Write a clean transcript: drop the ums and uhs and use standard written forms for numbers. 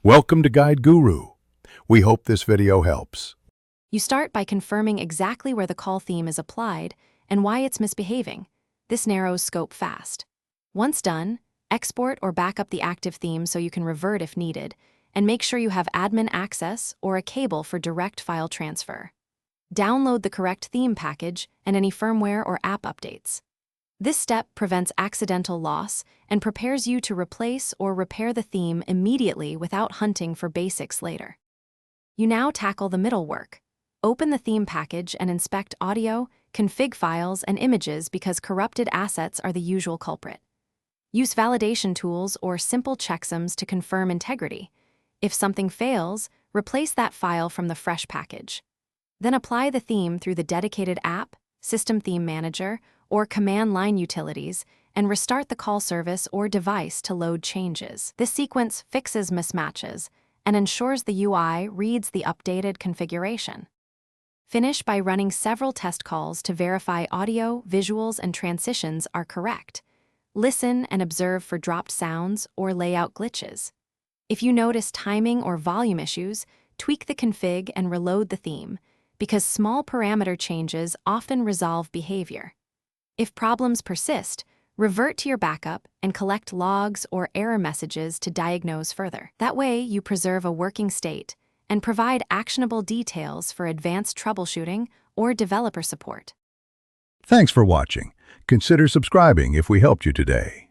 Welcome to Guide Guru. We hope this video helps. You start by confirming exactly where the call theme is applied and why it's misbehaving. This narrows scope fast. Once done, export or back up the active theme so you can revert if needed, and make sure you have admin access or a cable for direct file transfer. Download the correct theme package and any firmware or app updates. This step prevents accidental loss and prepares you to replace or repair the theme immediately without hunting for basics later. You now tackle the middle work. Open the theme package and inspect audio, config files, and images because corrupted assets are the usual culprit. Use validation tools or simple checksums to confirm integrity. If something fails, replace that file from the fresh package. Then apply the theme through the dedicated app, System Theme Manager, or command line utilities, and restart the call service or device to load changes. This sequence fixes mismatches and ensures the UI reads the updated configuration. Finish by running several test calls to verify audio, visuals, and transitions are correct. Listen and observe for dropped sounds or layout glitches. If you notice timing or volume issues, tweak the config and reload the theme, because small parameter changes often resolve behavior. If problems persist, revert to your backup and collect logs or error messages to diagnose further. That way, you preserve a working state and provide actionable details for advanced troubleshooting or developer support. Thanks for watching. Consider subscribing if we helped you today.